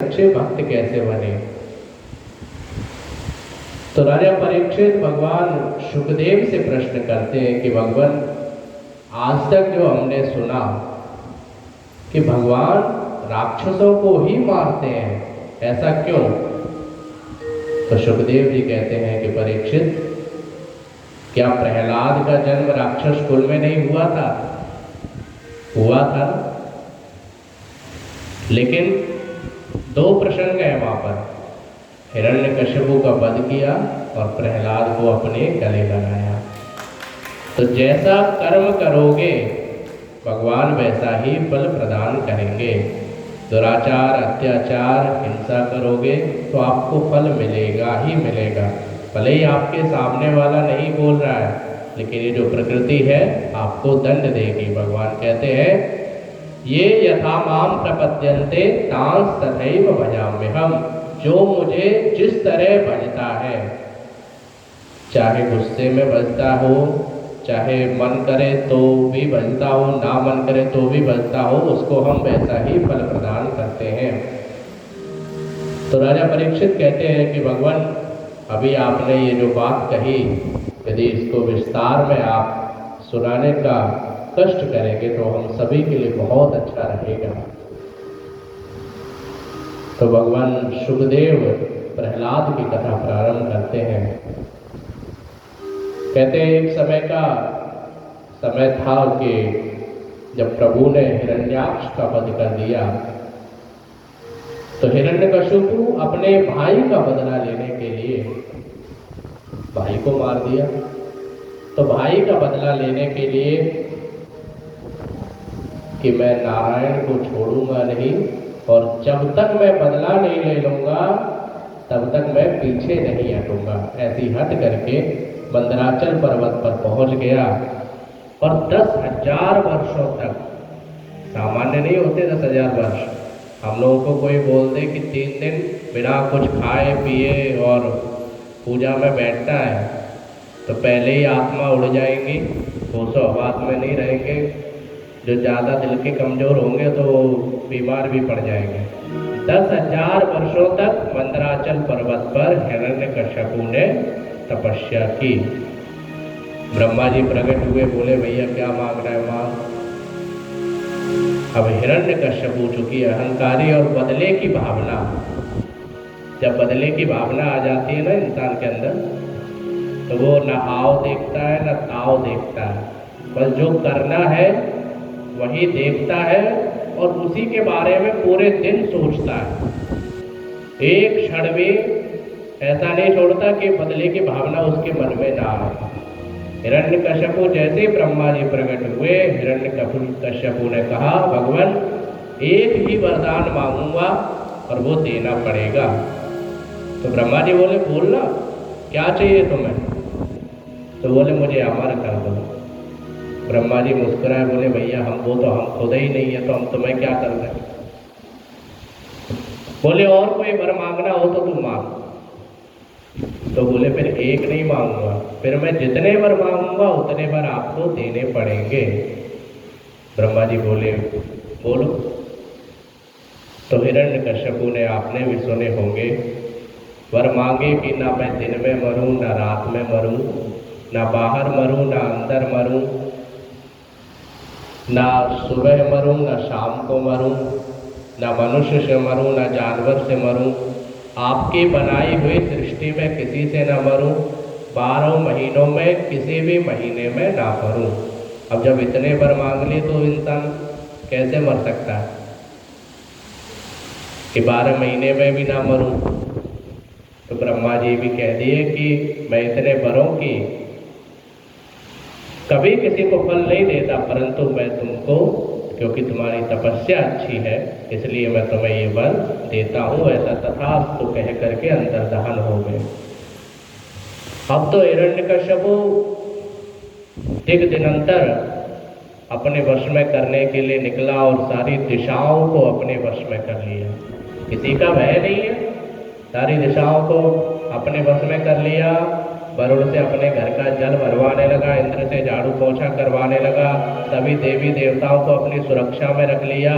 अच्छे भक्त कैसे बने। तो राजा परीक्षित भगवान सुखदेव से प्रश्न करते हैं कि भगवान, आज तक जो हमने सुना कि भगवान राक्षसों को ही मारते हैं, ऐसा क्यों? तो सुखदेव जी कहते हैं कि परीक्षित, क्या प्रहलाद का जन्म राक्षस कुल में नहीं हुआ था? हुआ था, लेकिन दो प्रसंग है वहां पर। हिरण्यकश्यपु का वध किया और प्रहलाद को अपने गले लगाया। तो जैसा कर्म करोगे भगवान वैसा ही फल प्रदान करेंगे। दुराचार, अत्याचार, हिंसा करोगे तो आपको फल मिलेगा ही मिलेगा। भले ही आपके सामने वाला नहीं बोल रहा है, लेकिन ये जो प्रकृति है आपको दंड देगी। भगवान कहते हैं, ये यथा माम प्रपद्यन्ते तांस तथैव भजाम्यहम्। जो मुझे जिस तरह भजता है, चाहे गुस्से में भजता हो, चाहे मन करे तो भी भजता हो, ना मन करे तो भी भजता हो, उसको हम वैसा ही फल प्रदान करते हैं। तो राजा परीक्षित कहते हैं कि भगवान, अभी आपने ये जो बात कही, यदि इसको विस्तार में आप सुनाने का कष्ट करेंगे तो हम सभी के लिए बहुत अच्छा रहेगा। तो भगवान सुखदेव प्रहलाद की कथा प्रारंभ करते हैं। कहते हैं, एक समय था कि जब प्रभु ने हिरण्याक्ष का वध कर दिया, तो हिरण्यकश्यपु अपने भाई का बदला लेने के लिए भाई को मार दिया। तो भाई का बदला लेने के लिए कि मैं नारायण को छोड़ूंगा नहीं, और जब तक मैं बदला नहीं ले लूंगा तब तक मैं पीछे नहीं हटूंगा, ऐसी हट करके मंदराचल पर्वत पर पहुंच गया। और 10,000 वर्षों तक, सामान्य नहीं होते 10,000 वर्ष, हम लोगों को कोई बोल दे कि 3 दिन बिना कुछ खाए पिए और पूजा में बैठता है तो पहले ही आत्मा उड़ जाएंगी, होशो हवास में नहीं रहेंगे। जो ज़्यादा दिल के कमज़ोर होंगे तो बीमार भी पड़ जाएंगे। 10,000 वर्षों तक मंदराचल पर्वत पर हिरण्यकश्यपु ने तपस्या की। ब्रह्मा जी प्रकट हुए, बोले भैया क्या मांग रहा है मांग। अब हिरण्यकश्यपु चूंकि अहंकारी और बदले की भावना, जब बदले की भावना आ जाती है ना इंसान के अंदर, तो वो न आव देखता है न ताव देखता है, बस जो करना है वही देखता है और उसी के बारे में पूरे दिन सोचता है। एक क्षण भी ऐसा नहीं छोड़ता कि बदले की भावना उसके मन में ना आए। हिरण्यकश्यपु जैसे ब्रह्मा जी प्रकट हुए, हिरण्यकश्यपु ने कहा, भगवान एक ही वरदान मांगूंगा और वो देना पड़ेगा। तो ब्रह्मा जी बोले, बोलना क्या चाहिए तुम्हें? तो बोले, मुझे अमर कर दो। ब्रह्मा जी मुस्कुराए, बोले भैया हम खुद ही नहीं है, तो हम तुम्हें क्या कर रहे हैं? बोले और कोई वर मांगना हो तो तुम मांग। तो बोले फिर एक नहीं मांगूंगा, फिर मैं जितने वर मांगूंगा उतने वर आपको देने पड़ेंगे। ब्रह्मा जी बोले बोलो। तो हिरण्यकश्यपु ने, आपने भी सुने होंगे, वर मांगे कि ना मैं दिन में मरूं ना रात में मरूं, ना बाहर मरूं ना अंदर मरूं, ना सुबह मरूं ना शाम को मरूं, ना मनुष्य से मरूं ना जानवर से मरूं, आपकी बनाई हुई सृष्टि में किसी से ना मरूं, 12 महीनों में किसी भी महीने में ना मरूं। अब जब इतने वर मांग लिए तो इंसान कैसे मर सकता है कि 12 महीने में भी ना मरूं? तो ब्रह्मा जी भी कह दिए कि मैं इतने वरों की कभी किसी को फल नहीं देता, परंतु मैं तुमको, क्योंकि तुम्हारी तपस्या अच्छी है, इसलिए मैं तुम्हें ये वर देता हूँ। ऐसा तथास्तु कह करके अंतर्धान हो गए। अब तो हिरण्यकश्यपु दिनंतर अपने वश में करने के लिए निकला और सारी दिशाओं को अपने वश में कर लिया। किसी का भय नहीं है, सारी दिशाओं को अपने वश में कर लिया। वरुण से अपने घर का जल भरवाने लगा, इंद्र से झाड़ू पोछा करवाने लगा, सभी देवी देवताओं को अपनी सुरक्षा में रख लिया।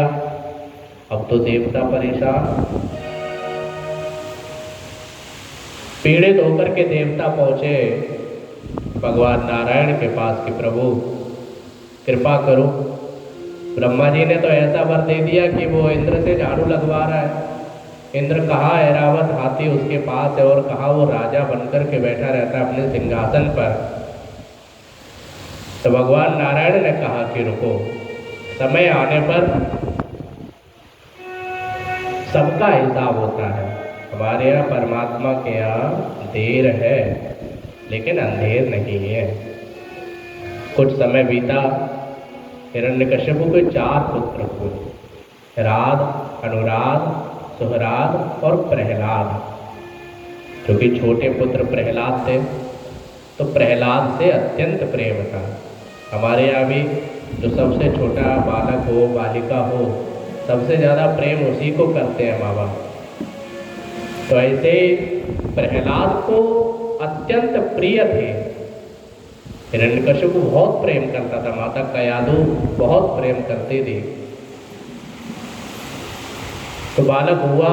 अब तो देवता परेशान, पीड़ित होकर के देवता पहुंचे भगवान नारायण के पास कि प्रभु कृपा करो। ब्रह्मा जी ने तो ऐसा वर दे दिया कि वो इंद्र से झाड़ू लगवा रहा है। इंद्र कहाँ ऐरावत हाथी उसके पास है और कहाँ वो राजा बनकर के बैठा रहता है अपने सिंहासन पर। तो भगवान नारायण ने कहा कि रुको, समय आने पर सबका हिसाब होता है। हमारे यहाँ परमात्मा के यहाँ देर है लेकिन अंधेर नहीं है। कुछ समय बीता, हिरण्यकश्यप के 4 पुत्र हुए, राध, अनुराध, सुहराद और प्रहलाद। क्योंकि छोटे पुत्र प्रहलाद थे तो प्रहलाद से अत्यंत प्रेम था। हमारे यहाँ भी जो सबसे छोटा बालक हो, बालिका हो, सबसे ज़्यादा प्रेम उसी को करते हैं माँ बाप। तो ऐसे प्रहलाद को अत्यंत प्रिय थे। हिरण्यकश्यप को बहुत प्रेम करता था, माता कयादु बहुत प्रेम करती थी। तो बालक हुआ,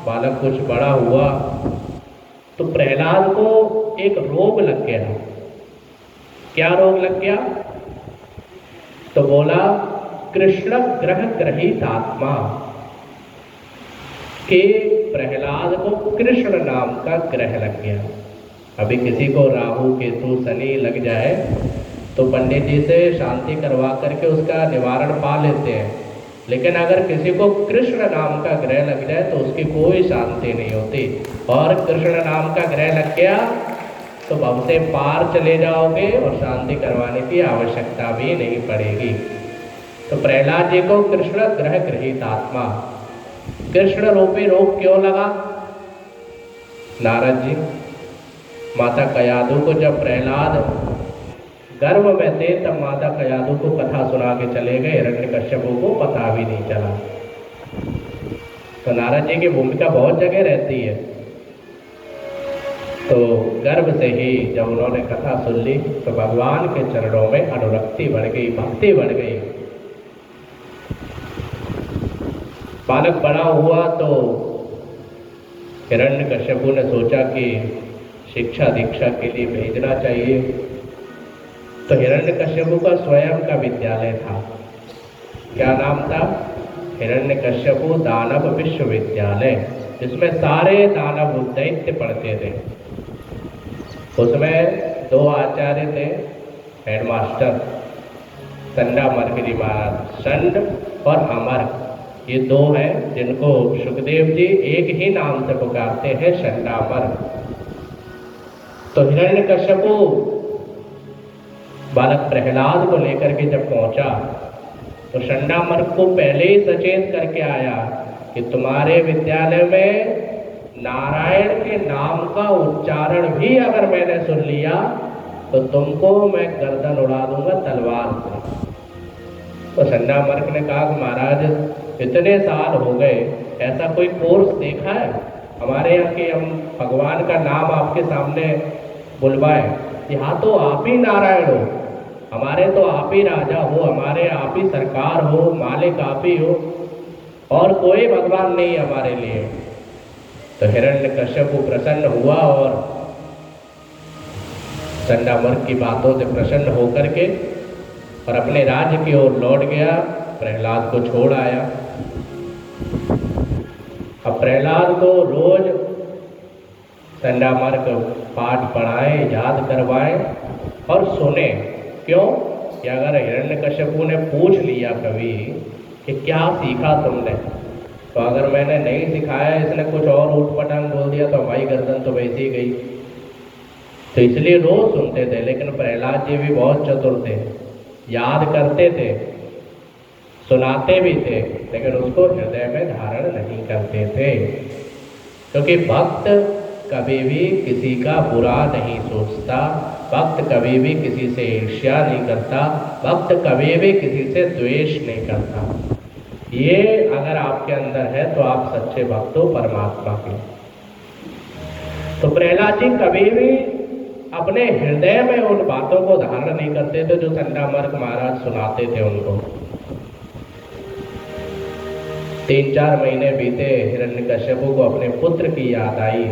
बालक कुछ बड़ा हुआ तो प्रहलाद को एक रोग लग गया। क्या रोग लग गया? तो बोला कृष्ण ग्रह ग्रहित आत्मा, के प्रहलाद को कृष्ण नाम का ग्रह लग गया। अभी किसी को राहु केतु शनि लग जाए तो पंडित जी से शांति करवा करके उसका निवारण पा लेते हैं, लेकिन अगर किसी को कृष्ण नाम का ग्रह लग जाए तो उसकी कोई शांति नहीं होती। और कृष्ण नाम का ग्रह लग गया तो भव से पार चले जाओगे और शांति करवाने की आवश्यकता भी नहीं पड़ेगी। तो प्रहलाद जी को कृष्ण ग्रह ग्रहित आत्मा, कृष्ण रूपी रोग क्यों लगा? नारद जी माता कयादु को जब प्रहलाद गर्भ में थे तब माता कयादु को कथा सुना के चले गए, हिरण्यकश्यप को पता भी नहीं चला। तो नारद जी की भूमिका बहुत जगह रहती है। तो गर्भ से ही जब उन्होंने कथा सुन ली तो भगवान के चरणों में अनुरक्ति बढ़ गई, भक्ति बढ़ गई। बालक बड़ा हुआ तो हिरण्यकश्यप ने सोचा कि शिक्षा दीक्षा के लिए भेजना चाहिए। तो हिरण्यकश्यप का स्वयं का विद्यालय था। क्या नाम था? हिरण्यकश्यप दानव विश्वविद्यालय, जिसमें सारे दानव दैत्य पढ़ते थे। उसमें 2 आचार्य थे, हेडमास्टर संडा मर्करी महाराज, संड और अमर, ये 2 हैं जिनको सुखदेव जी एक ही नाम से पुकारते हैं, संडामर। तो हिरण्यकश्यप बालक प्रहलाद को लेकर के जब पहुंचा तो संडामर को पहले ही सचेत करके आया कि तुम्हारे विद्यालय में नारायण के नाम का उच्चारण भी अगर मैंने सुन लिया तो तुमको मैं गर्दन उड़ा दूंगा तलवार से। तो संडामर्क ने कहा कि महाराज इतने साल हो गए, ऐसा कोई कोर्स देखा है हमारे यहाँ कि हम भगवान का नाम आपके सामने बुलवाएं? यहाँ तो आप ही नारायण हो, हमारे तो आप ही राजा हो, हमारे आप ही सरकार हो, मालिक आप ही हो, और कोई भगवान नहीं हमारे लिए। तो हिरण्यकश्यप प्रसन्न हुआ और संडामर्क की बातों से प्रसन्न होकर के और अपने राज्य की ओर लौट गया, प्रहलाद को छोड़ आया। अब प्रहलाद को रोज संडामर्क पाठ पढ़ाए, याद करवाए और सुने। क्यों? कि अगर हिरण्यकश्यप ने पूछ लिया कभी कि क्या सीखा तुमने, तो अगर मैंने नहीं सिखाया, इसने कुछ और ऊट-पटांग बोल दिया तो हमारी गर्दन तो वैसे ही गई। तो इसलिए रोज सुनते थे। लेकिन प्रहलाद जी भी बहुत चतुर थे, याद करते थे, सुनाते भी थे, लेकिन उसको हृदय में धारण नहीं करते थे। क्योंकि भक्त कभी भी किसी का बुरा नहीं सोचता, भक्त कभी भी किसी से ईर्ष्या नहीं करता, भक्त कभी भी किसी से द्वेष नहीं करता। ये अगर आपके अंदर है तो आप सच्चे भक्त हो परमात्मा के। तो प्रहलाद जी कभी भी अपने हृदय में उन बातों को धारण नहीं करते थे जो संडामर्क महाराज सुनाते थे उनको। 3-4 महीने बीते, हिरण्यकश्यप को अपने पुत्र की याद आई।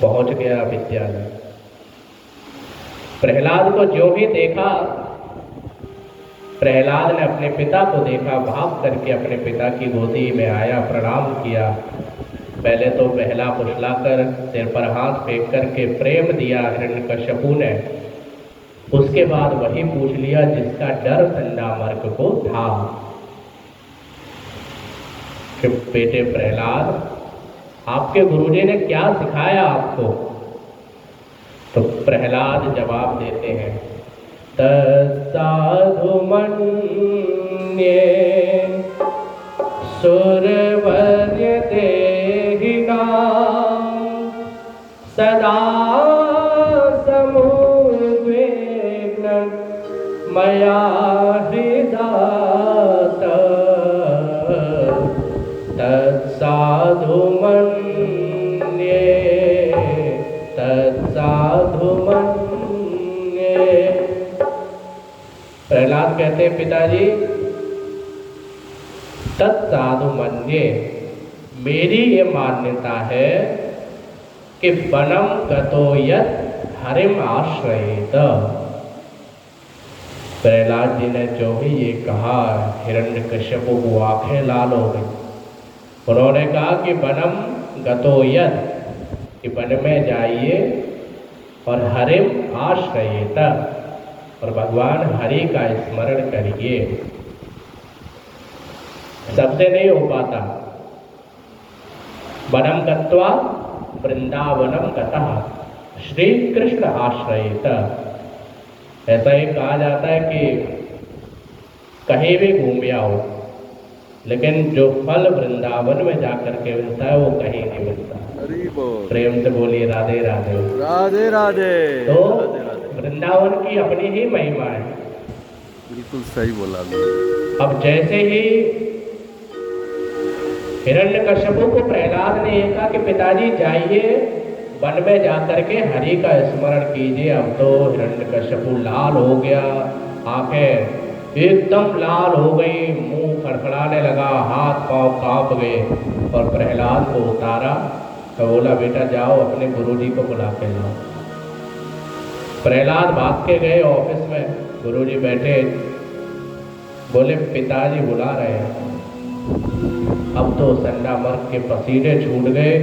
पहुंच गया विद्यालय। प्रहलाद को जो भी देखा, प्रहलाद ने अपने पिता को देखा, भाग करके अपने पिता की गोदी में आया, प्रणाम किया। पहले तो बहला फुसला कर सिर पर हाथ फेंक करके प्रेम दिया हिरण्यकश्यपु ने। उसके बाद वही पूछ लिया जिसका डर संडामर्क को था कि बेटे प्रहलाद, आपके गुरुजी ने क्या सिखाया आपको? तो प्रहलाद जवाब देते हैं, तत्साधु मन्ये सुरवर्य देहिना सदा समुद्वेग्न मया हृदात तत्साधु मन्ये तत्साधु मन्ये। प्रहलाद कहते हैं, पिताजी तत्साधु मन्ये, मेरी ये मान्यता है कि वनम गतो यत् हरिम आश्रयेत। प्रहलाद जी ने जो भी ये कहा, हिरण्यकश्यपु को आंखें लाल हो गई। उन्होंने कहा कि वनम गतो यत्, कि वन में जाइए और हरिम आश्रयेत, और भगवान हरि का स्मरण करिए। सबसे नहीं हो पाता। वनम गत्वा वृंदावनम गतः श्री कृष्ण आश्रयेत। ऐसा ही कहा जाता है कि कहीं भी घूम आओ, लेकिन जो फल वृंदावन में जाकर के मिलता है वो कहीं नहीं मिलता। प्रेम से बोलिए राधे राधे। राधे राधे। तो वृंदावन की अपनी ही महिमा है। बिल्कुल सही बोला। अब जैसे ही हिरण्यकश्यपु को प्रहलाद ने कहा कि पिताजी जाइए वन में जाकर के हरि का स्मरण कीजिए। अब तो हिरण्यकश्यपु लाल हो गया, आंखें एकदम लाल हो गई, मुंह फड़फड़ाने लगा, हाथ पांव कांप गए। और प्रहलाद को उतारा तो बोला, बेटा जाओ अपने गुरुजी को बुला के लाओ। प्रहलाद भाग के गए ऑफिस में, गुरुजी बैठे, बोले पिताजी बुला रहे हैं। अब तो संडामर्क के पसीने छूट गए,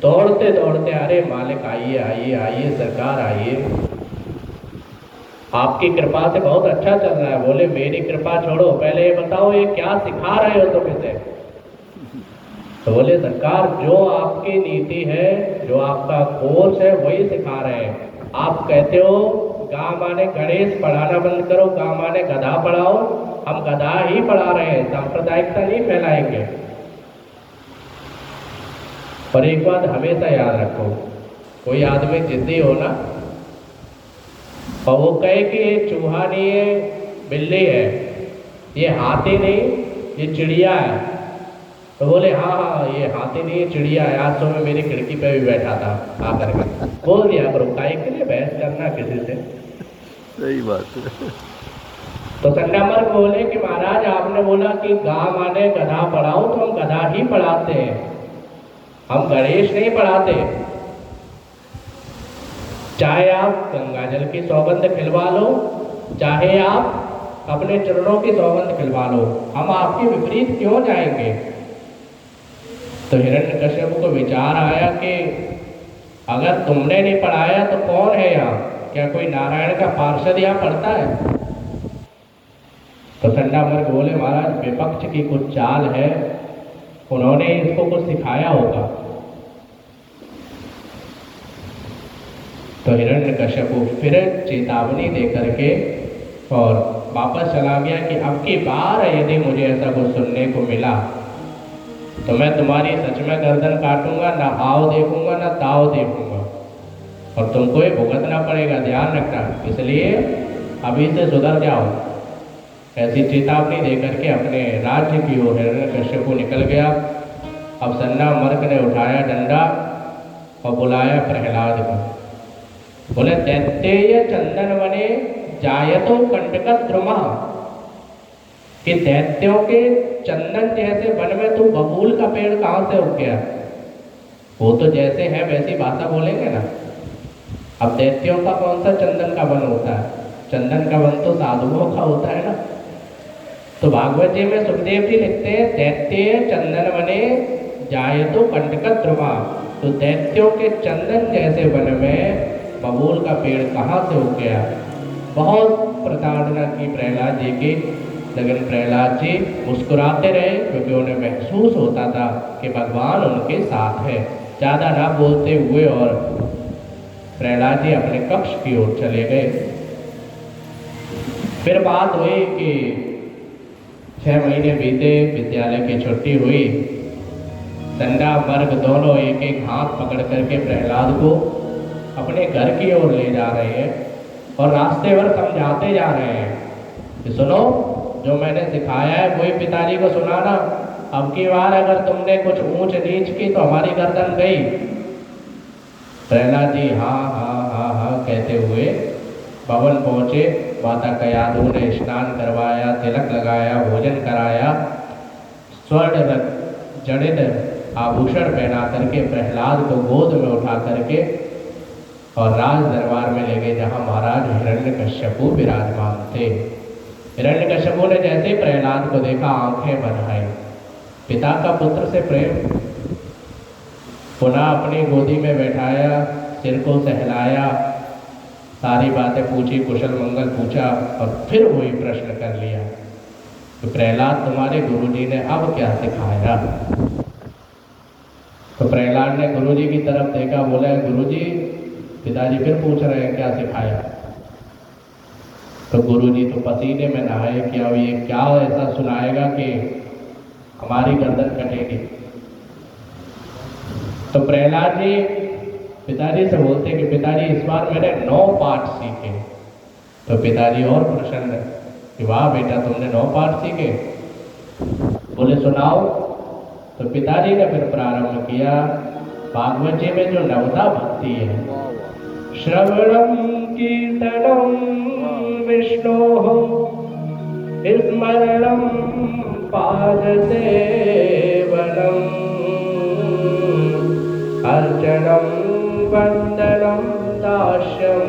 दौड़ते दौड़ते, अरे मालिक आइए आइए आइए, सरकार आइए, आपकी कृपा से बहुत अच्छा चल रहा है। बोले मेरी कृपा छोड़ो, पहले ये बताओ ये क्या सिखा रहे हो तुम इसे? तो बोले सरकार जो आपकी नीति है, जो आपका कोर्स है वही सिखा रहे हैं। आप कहते हो गा माने गणेश पढ़ाना बंद करो, गा माने गधा पढ़ाओ, हम गधा ही पढ़ा रहे हैं, सांप्रदायिकता नहीं फैलाएंगे। पर एक बात हमेशा याद रखो, कोई आदमी जिद्दी हो ना और वो कहे कि ये चूहा नहीं है, बिल्ली है, ये हाथी नहीं, ये चिड़िया है, तो बोले हाँ हाँ ये हाथी नहीं, ये चिड़िया है, आज सुबह मेरी खिड़की पे भी बैठा था आकर के। बोल दिया करो, काहे के लिए बहस करना किसी से। सही बात है। तो संडामर्क बोले कि महाराज आपने बोला कि गा माने गधा पढ़ाओ, तो हम गधा ही पढ़ाते हैं, हम गणेश नहीं पढ़ाते। चाहे आप गंगा जल की सौगंध खिलवा लो, चाहे आप अपने चरणों की सौगंध खिलवा लो, हम आपके विपरीत क्यों जाएंगे? तो हिरण्यकश्यप को विचार आया कि अगर तुमने नहीं पढ़ाया तो कौन है यहाँ? क्या कोई नारायण का पार्षद यहाँ पढ़ता है? तो संडामर्क बोले महाराज विपक्ष की कुछ चाल है, उन्होंने इसको कुछ सिखाया होगा। तो हिरण्यकश्यप फिर चेतावनी दे करके और वापस चला गया कि अब की बार यदि मुझे ऐसा कुछ सुनने को मिला तो मैं तुम्हारी सच में गर्दन काटूंगा, ना आओ देखूंगा ना ताओ देखूंगा, और तुमको ही भुगतना पड़ेगा, ध्यान रखना, इसलिए अभी से सुधर जाओ। ऐसी चेतावनी देकर के अपने राज्य की ओर हिरण्यकश्यप निकल गया। अब संडामर्क ने उठाया डंडा और बुलाया प्रहलाद को। बोले दैत्तेय चंदन वने जायतो कंटक द्रुमा, कि दैत्यों के चंदन जैसे वन में तू बबूल का पेड़ कहाँ से उग गया? वो तो जैसे है वैसी भाषा बोलेंगे ना। अब दैत्यों का कौन सा चंदन का वन होता है? चंदन का वन तो साधुओं का होता है ना। तो भागवत जी में सुखदेव जी लिखते हैं, दैत्य चंदन वने जाए तो कंटक ध्रुवा। तो दैत्यों के चंदन जैसे वन में बबूल का पेड़ कहाँ से हो गया? बहुत प्रताड़ना की प्रहलाद जी की, लेकिन प्रहलाद जी मुस्कुराते रहे, क्योंकि उन्हें महसूस होता था कि भगवान उनके साथ है। ज़्यादा ना बोलते हुए और प्रहलाद जी अपने कक्ष की ओर चले गए। फिर बात हुई कि 6 महीने बीते, विद्यालय की छुट्टी हुई। संडा वर्ग दोनों एक एक हाथ पकड़ करके प्रहलाद को अपने घर की ओर ले जा रहे हैं और रास्ते भर समझाते जा रहे हैं कि सुनो, जो मैंने सिखाया है वही पिताजी को सुनाना। अब की बार अगर तुमने कुछ ऊंच नीच की तो हमारी गर्दन गई। प्रहलाद जी हाँ हाँ हाँ हाँ कहते हुए भवन पहुंचे। माता कयाधु ने स्नान करवाया, तिलक लगाया, भोजन कराया, स्वर्ण जड़ित आभूषण पहना करके प्रहलाद को गोद में उठा करके और राज दरबार में ले गए, जहाँ महाराज हिरण्यकश्यपु विराजमान थे। हिरण्यकश्यपु ने जैसे प्रहलाद को देखा, आंखें बन आई। पिता का पुत्र से प्रेम। पुनः अपनी गोदी में बैठाया, सिर को सहलाया, सारी बातें पूछी, कुशल मंगल पूछा और फिर वही प्रश्न कर लिया तो प्रहलाद, तुम्हारे गुरुजी ने अब क्या सिखाया? तो प्रहलाद ने गुरुजी की तरफ देखा, बोला, गुरुजी, पिताजी फिर पूछ रहे हैं क्या सिखाया? तो गुरुजी तो पसीने में नहाए कि अब ये क्या ऐसा सुनाएगा कि हमारी गर्दन कटेगी। तो प्रहलाद जी पिताजी से बोलते कि पिताजी, इस बार मैंने 9 पाठ सीखे। तो पिताजी और प्रसन्न कि वाह बेटा, तुमने 9 पाठ सीखे। बोले सुनाओ। तो पिताजी ने फिर प्रारंभ किया। भागवत जी में जो नवदा भक्ति है, श्रवणम कीर्तनम विष्णोः स्मरणम पाद सेवनम अर्चनम वंदनम दास्यम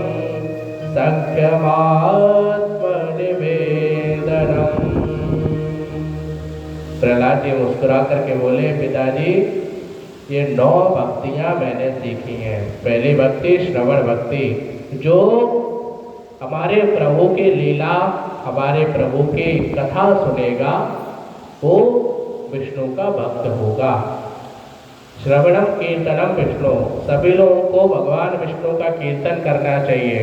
सख्यमात्मनिवेदनम। प्रहलाद जी मुस्कुरा करके बोले, पिताजी, ये 9 भक्तियां मैंने सीखी हैं। पहली भक्ति श्रवण भक्ति, जो हमारे प्रभु की लीला, हमारे प्रभु की कथा सुनेगा वो विष्णु का भक्त होगा। श्रवणम कीर्तनम विष्णु, सभी लोगों को भगवान विष्णु का कीर्तन करना चाहिए।